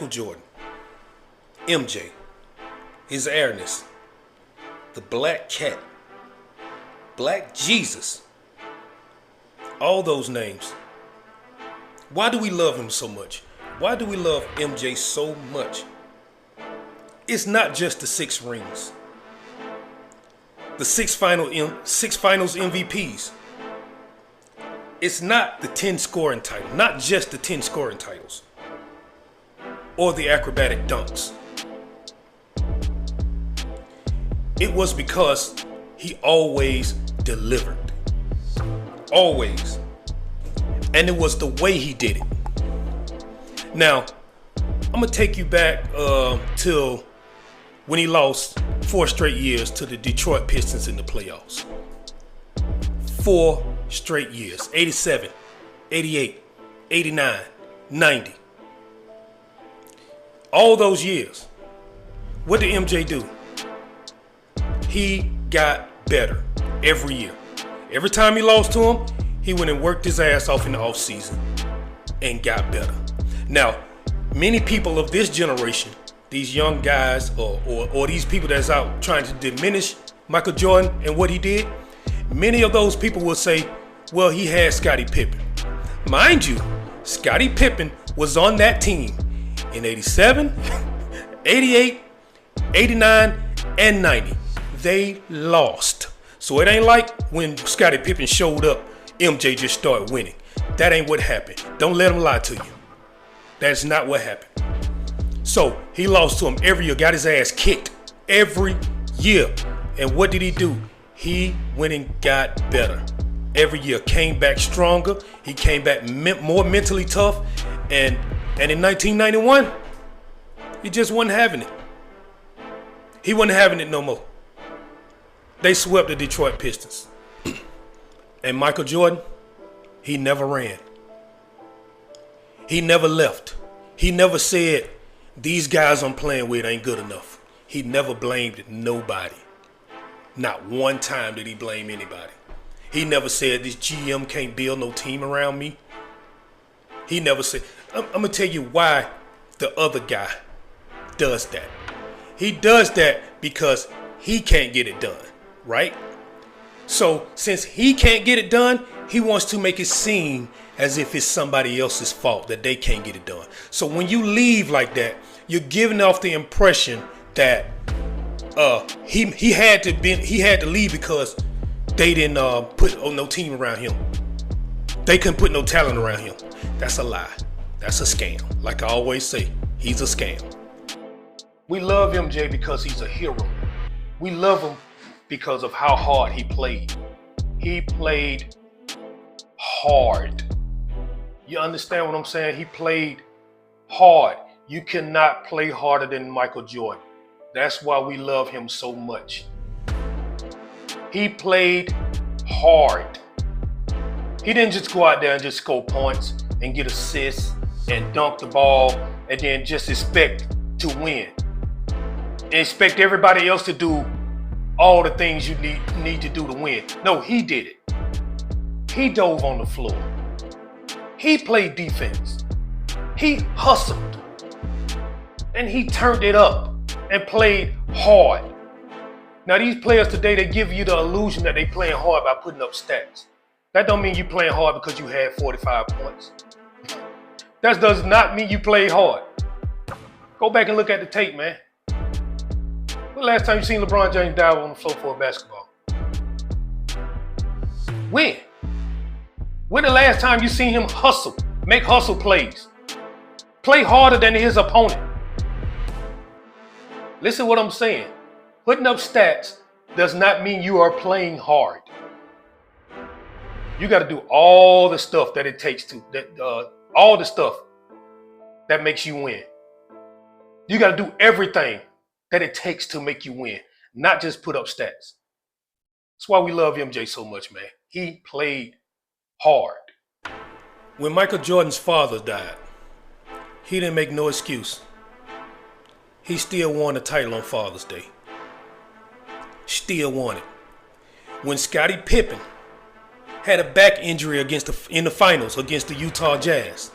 Michael Jordan, MJ, his airness, the Black Cat, Black Jesus, all those names. Why do we love him so much? Why do we love MJ so much? It's not just the 6 rings, the six finals MVPs. It's not the 10 scoring title, not just the 10 scoring titles or the acrobatic dunks. It was because he always delivered. Always. And it was the way he did it. Now, I'm going to take you back till when he lost 4 straight years to the Detroit Pistons in the playoffs. 4 straight years. 87, 88, 89, 90. All those years. What did MJ do? He got better every year. Every time he lost to him, he went and worked his ass off in the offseason and got better. Now, many people of this generation, these young guys or these people that's out trying to diminish Michael Jordan and what he did, many of those people will say, well, he had Scottie Pippen. Mind you, Scottie Pippen was on that team in 87, 88, 89, and 90. They lost. So it ain't like when Scottie Pippen showed up, MJ just started winning. That ain't what happened. Don't let him lie to you. That's not what happened. So he lost to him every year, got his ass kicked every year. And what did he do? He went and got better. Every year, came back stronger. He came back more mentally tough. And in 1991, he just wasn't having it. He wasn't having it no more. They swept the Detroit Pistons. And Michael Jordan, he never ran. He never left. He never said, these guys I'm playing with ain't good enough. He never blamed nobody. Not one time did he blame anybody. He never said, this GM can't build no team around me. He never said, I'm going to tell you why the other guy does that. He does that because he can't get it done, right? So since he can't get it done, he wants to make it seem as if it's somebody else's fault that they can't get it done. So when you leave like that, you're giving off the impression that he had to leave because they didn't put no team around him. They couldn't put no talent around him. That's a lie. That's a scam. Like I always say, he's a scam. We love MJ because he's a hero. We love him because of how hard he played. He played hard. You understand what I'm saying? He played hard. You cannot play harder than Michael Jordan. That's why we love him so much. He played hard. He didn't just go out there and just score points and get assists and dunk the ball and then just expect to win. And expect everybody else to do all the things you need to do to win. No, he did it. He dove on the floor. He played defense. He hustled. And he turned it up and played hard. Now these players today, they give you the illusion that they playing hard by putting up stats. That don't mean you playing hard because you had 45 points. That does not mean you played hard. Go back and look at the tape, man. When the last time you seen LeBron James dive on the floor for a basketball? When? When the last time you seen him hustle, make hustle plays? Play harder than his opponent. Listen to what I'm saying. Putting up stats does not mean you are playing hard. You got to do all the stuff that it takes to, all the stuff that makes you win. You got to do everything that it takes to make you win, not just put up stats. That's why we love MJ so much, man. He played hard. When Michael Jordan's father died, he didn't make no excuse. He still won a title on Father's Day. Still won it. When Scottie Pippen had a back injury in the finals against the Utah Jazz,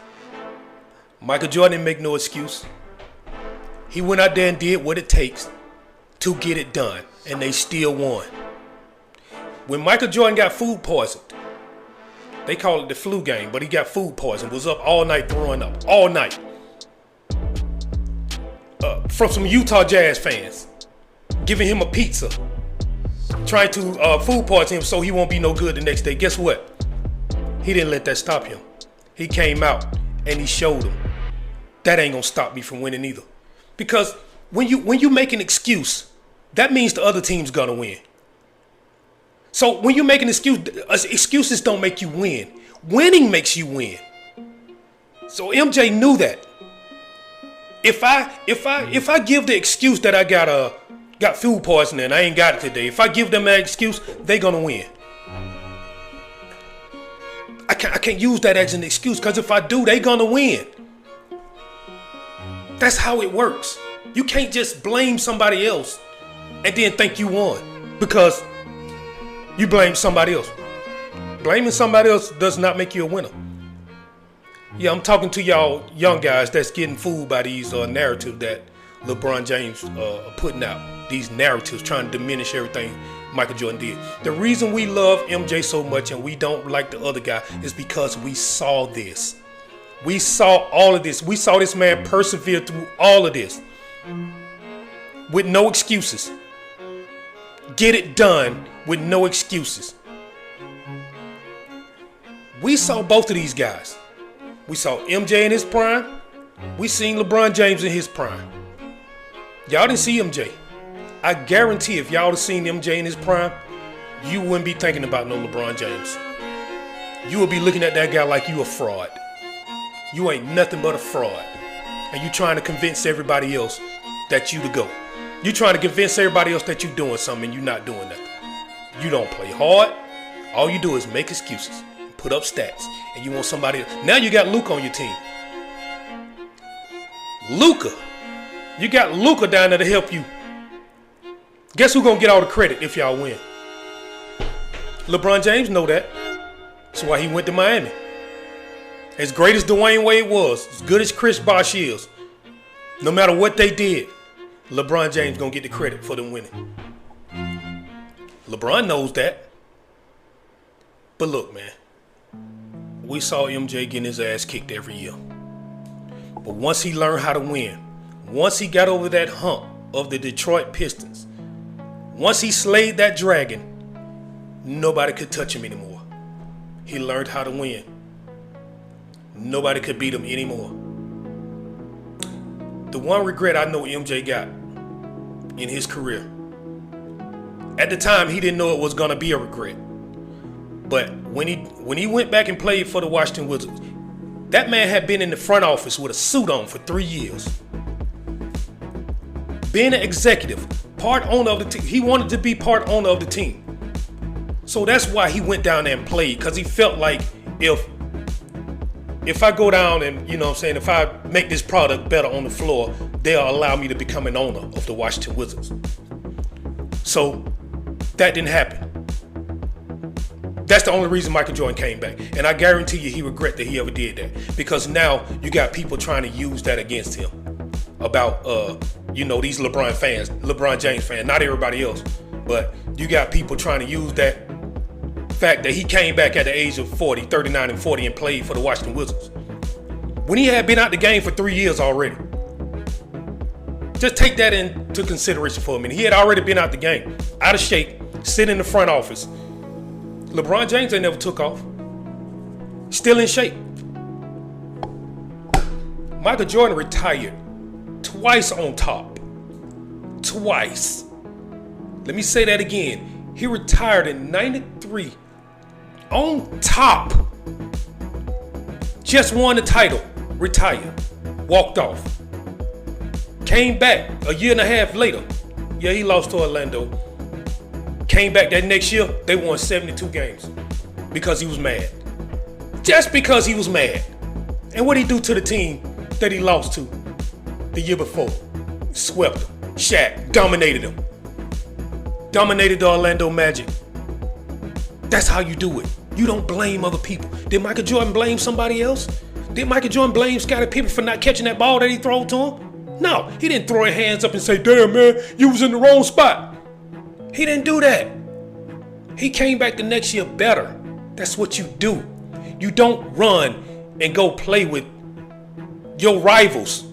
Michael Jordan didn't make no excuse. He went out there and did what it takes to get it done, and they still won. When Michael Jordan got food poisoned, they call it the flu game, but he got food poisoned, was up all night throwing up, all night. From some Utah Jazz fans, giving him a pizza, trying to food poison him so he won't be no good the next day. Guess what? He didn't let that stop him. He came out and he showed them that ain't gonna stop me from winning either. Because when you make an excuse, that means the other team's gonna win. So when you make an excuse, excuses don't make you win. Winning makes you win. So MJ knew that. If I give the excuse that I got food poisoning and I ain't got it today, if I give them that excuse, they gonna win. I can't use that as an excuse, because if I do, they gonna win. That's how it works. You can't just blame somebody else and then think you won because you blame somebody else. Blaming somebody else does not make you a winner. Yeah, I'm talking to y'all young guys that's getting fooled by these narratives that LeBron James are putting out. These narratives trying to diminish everything Michael Jordan did. The reason we love MJ so much and we don't like the other guy is because we saw this. We saw all of this. We saw this man persevere through all of this with no excuses. Get it done with no excuses. We saw both of these guys. We saw MJ in his prime. We seen LeBron James in his prime. Y'all didn't see MJ. I guarantee if y'all would have seen MJ in his prime, you wouldn't be thinking about no LeBron James. You would be looking at that guy like you a fraud. You ain't nothing but a fraud. And you trying to convince everybody else that you the GOAT. You trying to convince everybody else that you doing something and you not doing nothing. You don't play hard. All you do is make excuses, put up stats, and you want somebody else. Now you got Luka on your team. Luka. You got Luka down there to help you. Guess who's gonna get all the credit if y'all win? LeBron James know that. That's why he went to Miami. As great as Dwayne Wade was, as good as Chris Bosh is, no matter what they did, LeBron James gonna get the credit for them winning. LeBron knows that. But look, man, we saw MJ getting his ass kicked every year. But once he learned how to win, once he got over that hump of the Detroit Pistons, once he slayed that dragon, nobody could touch him anymore. He learned how to win. Nobody could beat him anymore. The one regret I know MJ got in his career, at the time he didn't know it was gonna be a regret. But when he went back and played for the Washington Wizards, that man had been in the front office with a suit on for 3 years. Being an executive, part owner of the team. He wanted to be part owner of the team. So that's why he went down there and played, because he felt like if I go down and, you know what I'm saying, if I make this product better on the floor, they'll allow me to become an owner of the Washington Wizards. So that didn't happen. That's the only reason Michael Jordan came back. And I guarantee you he regret that he ever did that. Because now you got people trying to use that against him. About, these LeBron James fans, not everybody else. But you got people trying to use that fact that he came back at the age of 39 and 40 and played for the Washington Wizards, when he had been out the game for 3 years already. Just take that into consideration for a minute. He had already been out the game, out of shape, sitting in the front office. LeBron James ain't never took off. Still in shape. Michael Jordan retired twice on top. Twice. Let me say that again. He retired in 93 on top. Just won the title. Retired. Walked off. Came back a year and a half later. Yeah, he lost to Orlando. Came back that next year, they won 72 games because he was mad. Just because he was mad. And what did he do to the team that he lost to the year before? Swept them. Shaq dominated them. Dominated the Orlando Magic. That's how you do it. You don't blame other people. Did Michael Jordan blame somebody else? Did Michael Jordan blame Scottie Pippen for not catching that ball that he threw to him? No, he didn't throw his hands up and say, damn, man, you was in the wrong spot. He didn't do that. He came back the next year better. That's what you do. You don't run and go play with your rivals.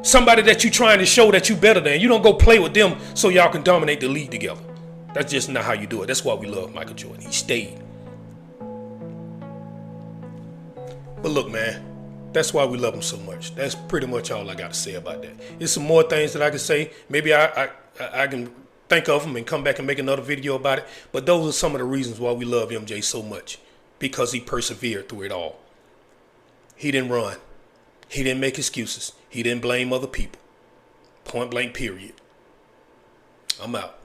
Somebody that you trying to show that you better than. You don't go play with them so y'all can dominate the league together. That's just not how you do it. That's why we love Michael Jordan. He stayed. But look, man, that's why we love him so much. That's pretty much all I got to say about that. There's some more things that I can say. Maybe I can think of them and come back and make another video about it. But those are some of the reasons why we love MJ so much. Because he persevered through it all. He didn't run. He didn't make excuses. He didn't blame other people. Point blank, period. I'm out.